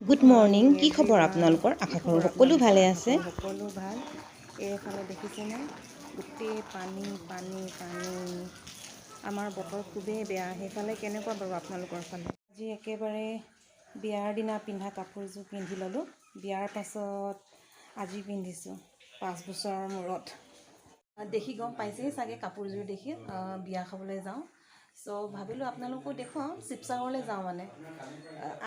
Good morning. কি খবৰ আপোনালোকৰ? আশা কৰোঁ সকলো ভালে আছে। সকলো ভাল। এইফালে দেখিছেনে গোটেই পানী পানী পানী। আমাৰ বতৰ খুবেই বেয়া। সেইফালে কেনেকুৱা বাৰু আপোনালোকৰ ফালে? আজি একেবাৰে বিয়াৰ দিনা পিন্ধা কাপোৰযোৰ পিন্ধি ল'লোঁ। বিয়াৰ পাছত আজি পিন্ধিছোঁ 5 বছৰৰ মূৰত। দেখি গম পাইছেই চাগে কাপোৰযোৰ দেখি বিয়া খাবলৈ যাওঁ। চ' ভাবিলোঁ আপোনালোকো দেখুৱাওঁ। শিৱসাগৰলৈ যাওঁ মানে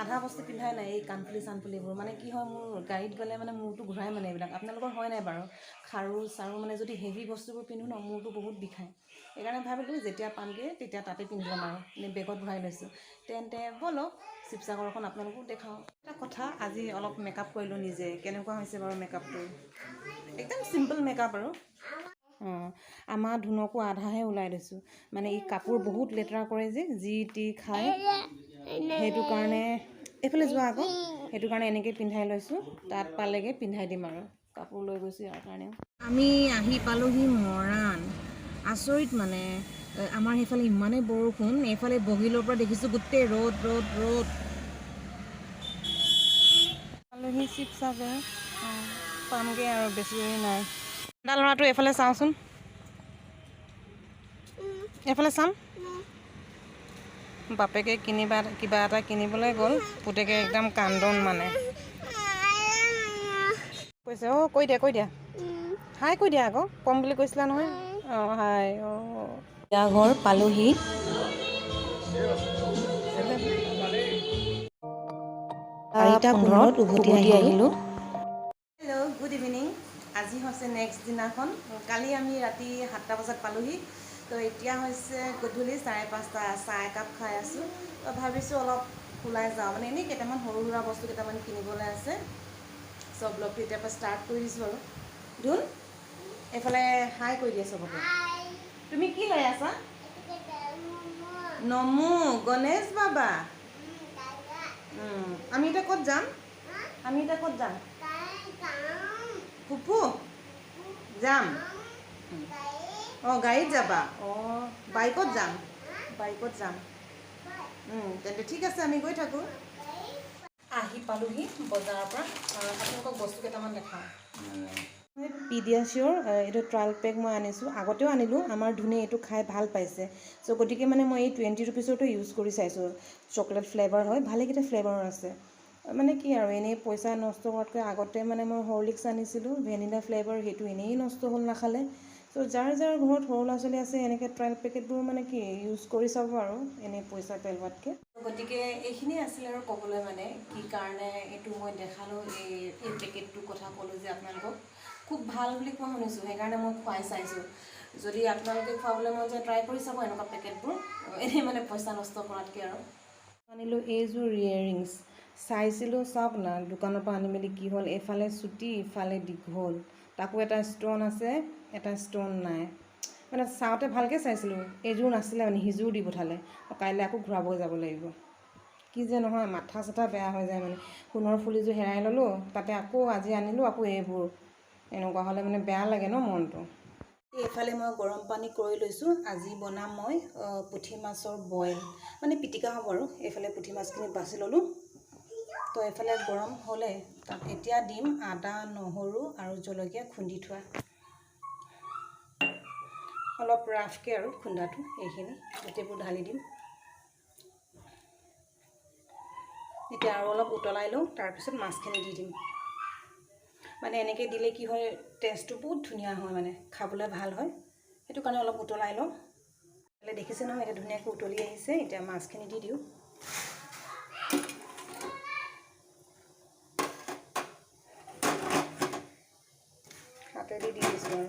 আধা বস্তু পিন্ধাই নাই। এই কাণফুলি চানফুলিবোৰ মানে কি হয়, মোৰ গাড়ীত গ'লে মানে মূৰটো ঘূৰাই মানে এইবিলাক। আপোনালোকৰ হয় নাই বাৰু? খাৰু চাৰু মানে যদি হেভি বস্তুবোৰ পিন্ধো ন, মূৰটো বহুত বিষায়। সেইকাৰণে ভাবিলোঁ যেতিয়া পামগৈ তেতিয়া তাতে পিন্ধি ল'ম আৰু বেগত ভৰাই লৈছোঁ। তেন্তে ব'লক শিৱসাগৰখন আপোনালোকো দেখাওঁ। এটা কথা, আজি অলপ মেকআপ কৰিলোঁ নিজে। কেনেকুৱা হৈছে বাৰু মেকআপটো? একদম চিম্পল মেকআপ আৰু। আমাৰ ধুনকো আধাহে ওলাই দিছোঁ। মানে ই কাপোৰ বহুত লেতেৰা কৰে যে, যি টি খায়। সেইটো কাৰণে এইফালে যোৱা আকৌ। সেইটো কাৰণে এনেকৈ পিন্ধাই লৈছোঁ। তাত পালেগৈ পিন্ধাই দিম আৰু। কাপোৰ লৈ গৈছোঁ ইয়াৰ কাৰণেও। আমি আহি পালোহি মৰাণ। আচৰিত মানে আমাৰ সেইফালে ইমানেই বৰষুণ, এইফালে বগিলৰ পৰা দেখিছোঁ গোটেই ৰ'দ ৰ'দ ৰ'দ। পালোহি শিৱসাগৰ। পামগৈ আৰু বেছি দেৰি নাই। দা ল'ৰাটো এইফালে চাওঁচোন, এইফালে চাম। বাপেকে কিবা এটা কিনিবলৈ গ'ল। পুতেকে একদম কান্দোন মানে কৈছে। কৈ দিয়া হাই কৈ দিয়া আকৌ। কম বুলি কৈছিলা নহয়। হাই। বিয়া ঘৰ পালোহি। 4:15 উভতি আহিলোঁ। Hello', good evening. আজি হৈছে নেক্সট দিনাখন। কালি আমি ৰাতি 7টা বজাত পালোহি। তো এতিয়া হৈছে গধূলি 5:30। চাহ একাপ খাই আছোঁ। তো ভাবিছোঁ অলপ ওলাই যাওঁ, মানে এনেই কেইটামান সৰু সুৰা বস্তু কেইটামান কিনিবলৈ আছে। চব ব্লগটো এতিয়াৰ পৰা ষ্টাৰ্ট কৰি দিছোঁ আৰু। ধুন এইফালে হাই কৰি দিয়ে চবকে। তুমি কি লৈ আছা? নমু গণেশ বাবা। আমি এতিয়া ক'ত যাম? ফুফু যাম। গাড়ীত যাবা? বাইকত যাম। তেন্তে ঠিক আছে, আমি গৈ থাকোঁ। আহি পালোহি বজাৰৰ পৰা। আপোনালোকক বস্তু কেইটামান দেখাওঁ। পিডিয়াচিয়'ৰ এইটো ট্ৰায়েল পেক মই আনিছোঁ। আগতেও আনিলোঁ। আমাৰ ধুনে এইটো খাই ভাল পাইছে। চ' গতিকে মানে মই এই 20 ৰুপিছৰটো ইউজ কৰি চাইছোঁ। চকলেট ফ্লেভাৰ হয়, ভালেকেইটা ফ্লেভাৰৰ আছে। মানে কি আৰু এনেই পইচা নষ্ট কৰাতকৈ আগতে মানে মই হৰলিক্স আনিছিলোঁ ভেনিলা ফ্লেভাৰ। সেইটো এনেই নষ্ট হ'ল, নাখালে। চ' যাৰ ঘৰত সৰু ল'ৰা ছোৱালী আছে এনেকৈ ট্ৰায়েল পেকেটবোৰ মানে কি ইউজ কৰি চাব আৰু এনেই পইচা পেলোৱাতকৈ। গতিকে এইখিনিয়ে আছিলে আৰু ক'বলৈ, মানে কি কাৰণে এইটো মই দেখালোঁ। এই পেকেটটোৰ কথা ক'লোঁ যে আপোনালোকক খুব ভাল বুলি কোৱা শুনিছোঁ। সেইকাৰণে মই খুৱাই চাইছোঁ। যদি আপোনালোকে খুৱাবলৈ মন যায় ট্ৰাই কৰি চাব এনেকুৱা পেকেটবোৰ, এনেই মানে পইচা নষ্ট কৰাতকৈ আৰু। আনিলোঁ এইযোৰ ইয়েৰিংছ। চাইছিলোঁ, চাওক না, দোকানৰ পৰা আনি মেলি কি হ'ল, এইফালে চুটি ইফালে দীঘল। তাকো এটা ষ্ট'ন আছে, এটা ষ্ট'ন নাই। মানে চাওঁতে ভালকৈ চাইছিলোঁ, এইযোৰ নাছিলে মানে সিযোৰ দি পঠালে। কাইলৈ আকৌ ঘূৰাব যাব লাগিব। কি যে নহয়, মাথা চাথা বেয়া হৈ যায় মানে। সোণৰ ফুলিযোৰ হেৰাই ল'লোঁ, তাতে আকৌ আজি আনিলোঁ আকৌ এইবোৰ। এনেকুৱা হ'লে মানে বেয়া লাগে ন মনটো। এইফালে মই গৰম পানী কৰি লৈছোঁ। আজি বনাম মই পুঠি মাছৰ বইল, মানে পিটিকা হ'ব আৰু। এইফালে পুঠি মাছখিনি বাছি ল'লোঁ। তো এইফালে গৰম হ'লে তাত এতিয়া দিম আদা নহৰু আৰু জলকীয়া খুন্দি থোৱা। অলপ ৰাফকৈ আৰু খুন্দাটো, এইখিনি গোটেইবোৰ ঢালি দিম। এতিয়া আৰু অলপ উতলাই লওঁ, তাৰপিছত মাছখিনি দি দিম। মানে এনেকৈ দিলে কি হয়, টেষ্টটো বহুত ধুনীয়া হয়, মানে খাবলৈ ভাল হয়। সেইটো কাৰণে অলপ উতলাই লওঁ। দেখিছে নহয়, এতিয়া ধুনীয়াকৈ উতলি আহিছে। এতিয়া মাছখিনি দি দিওঁ। হাতেদি দি দিছোঁ আৰু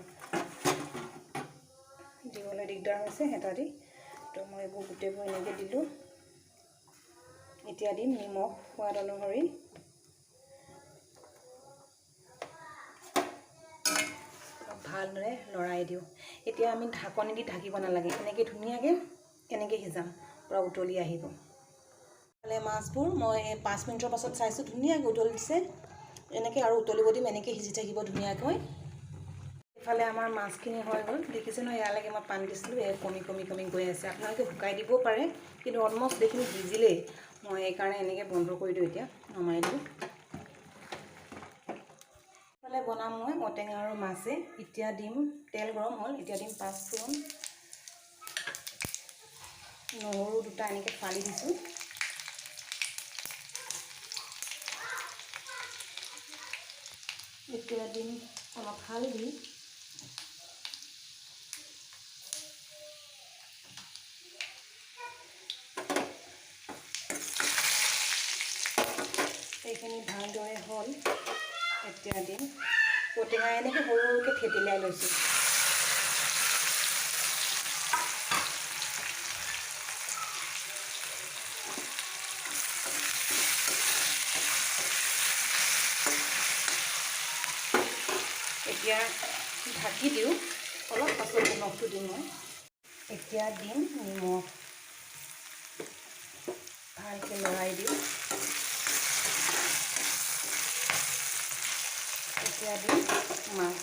দিবলৈ দিগদাৰ হৈছে হেতা দি। তো মই এইবোৰ গোটেইবোৰ এনেকৈ দিলোঁ। এতিয়া দিম নিমখ সোৱাদ অনুসৰি। ভালদৰে লৰাই দিওঁ। এতিয়া আমি ঢাকনি দি ঢাকিব নালাগে, এনেকৈ ধুনীয়াকৈ এনেকৈ সিজাম, পূৰা উতলি আহিব। মাছবোৰ মই 5 মিনিটৰ পাছত চাইছোঁ, ধুনীয়াকৈ উতলিছে। এনেকৈ আৰু উতলিব দিম, এনেকৈ সিজি থাকিব ধুনীয়াকৈ। এইফালে আমাৰ মাছখিনি হৈ গ'ল। দেখিছে নহয়, ইয়ালৈকে মই পানী দিছিলোঁ, এই কমি গৈ আছে। আপোনালোকে শুকাই দিবও পাৰে, কিন্তু অলমষ্ট এইখিনি সিজিলেই। মই সেইকাৰণে এনেকৈ বন্ধ কৰি দিওঁ। এতিয়া নমাই দিওঁ। বনাম মই ঔটেঙা আৰু মাছে। এতিয়া দিম তেল গৰম হ'ল, এতিয়া দিম পাঁচফোৰণ, নহৰু দুটা এনেকৈ ফালি দিছোঁ। এতিয়া দিম অলপ হালধি, এইখিনি ভালদৰে হ'ল। এতিয়া দিম ঔটেঙা এনেকৈ সৰু সৰুকৈ থেতেলিয়াই লৈছোঁ। এতিয়া ঢাকি দিওঁ, অলপ পাছত নিমখটো দিম মই। এতিয়া দিম নিমখ, ভালকৈ লৰাই দিওঁ। এতিয়া দিম মাছ,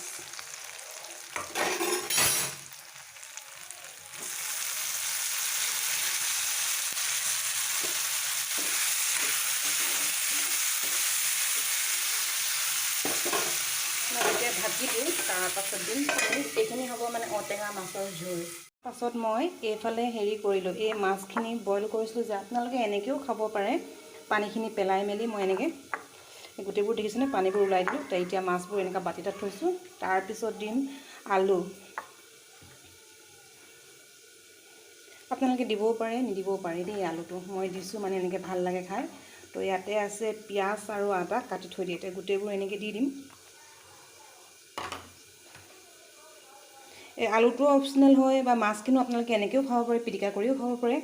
এতিয়া ঢাকি দিওঁ, তাৰপাছত দিম পানী। এইখিনি হ'ব মানে ঔটেঙা মাছৰ জোল। পাছত মই এইফালে হেৰি কৰিলোঁ, এই মাছখিনি বইল কৰিছিলোঁ যে, আপোনালোকে এনেকৈও খাব পাৰে। পানীখিনি পেলাই মেলি মই এনেকৈ গোটেইবোৰ দেখিছেনে পানীবোৰ ওলাই দিলোঁ। তো এতিয়া মাছবোৰ এনেকৈ বাতি এটাত থৈছোঁ। তাৰপিছত দিম আলু, আপোনালোকে দিবও পাৰে নিদিবও পাৰে দেই। আলুটো মই দিছোঁ মানে এনেকৈ ভাল লাগে খাই। তো ইয়াতে আছে পিঁয়াজ আৰু আদা কাটি থৈ দিয়ে, এতিয়া গোটেইবোৰ এনেকৈ দি দিম। এই আলুটো অপশ্যনেল হয়, বা মাছখিনিও আপোনালোকে এনেকৈও খাব পাৰে, পিটিকা কৰিও খাব পাৰে।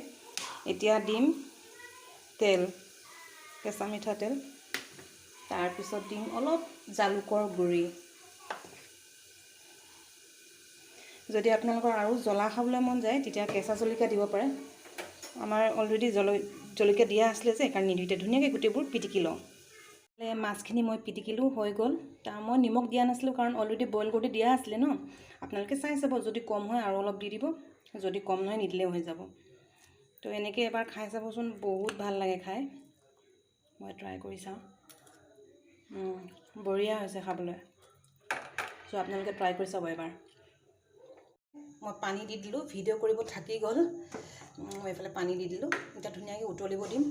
এতিয়া দিম তেল, কেঁচা মিঠাতেল, তাৰপিছত দিম অলপ জালুকৰ গুড়ি। যদি আপোনালোকৰ আৰু জ্বলা খাবলৈ মন যায় তেতিয়া কেঁচা জলকীয়া দিব পাৰে। আমাৰ অলৰেডি জলকীয়া দিয়া আছিলে যে, সেইকাৰণে নিদিওঁ। এতিয়া ধুনীয়াকৈ গোটেইবোৰ পিটিকি লওঁ। মাছখিনি মই পিটিকিলোঁ, হৈ গ'ল। মই নিমখ দিয়া নাছিলোঁ কাৰণ অলৰেডি বইল কৰি দিয়া আছিলে ন। আপোনালোকে চাই চাব, যদি কম হয় আৰু অলপ দি দিব, যদি কম নহয় নিদিলেও হৈ যাব। তো এনেকৈ এবাৰ খাই চাবচোন, বহুত ভাল লাগে খাই। মই ট্ৰাই কৰি চাওঁ, বঢ়িয়া হৈছে খাবলৈ। চ' আপোনালোকে ট্ৰাই কৰি চাব এবাৰ। মই পানী দি দিলোঁ, ভিডিঅ' কৰিব থাকি গ'ল। মই এইফালে পানী দি দিলোঁ, এতিয়া ধুনীয়াকৈ উতলিব দিম।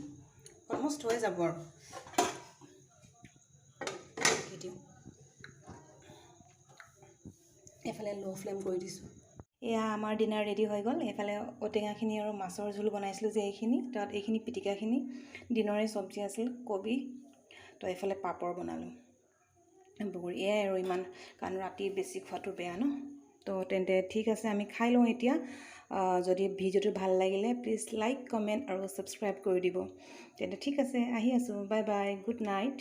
অলমষ্ট হৈ যাব আৰু দি দিওঁ। এইফালে ল' ফ্লেম কৰি দিছোঁ। এয়া আমাৰ ডিনাৰ ৰেডি হৈ গ'ল। এইফালে ঔটেঙাখিনি আৰু মাছৰ জোল বনাইছিলোঁ যে, এইখিনি পিটিকাখিনি, দিনৰে চব্জি আছিল কবি। তো এইফালে পাপৰ বনালোঁ। এয়াই আৰু ইমান, কাৰণ ৰাতি বেছি খোৱাটো বেয়া ন। তো তেন্তে ঠিক আছে, আমি খাই লওঁ এতিয়া। যদি ভিডিঅ'টো ভাল লাগিলে প্লিজ লাইক, কমেণ্ট আৰু ছাবস্ক্ৰাইব কৰি দিব। তেন্তে ঠিক আছে, আহি আছোঁ। Bye bye, good night.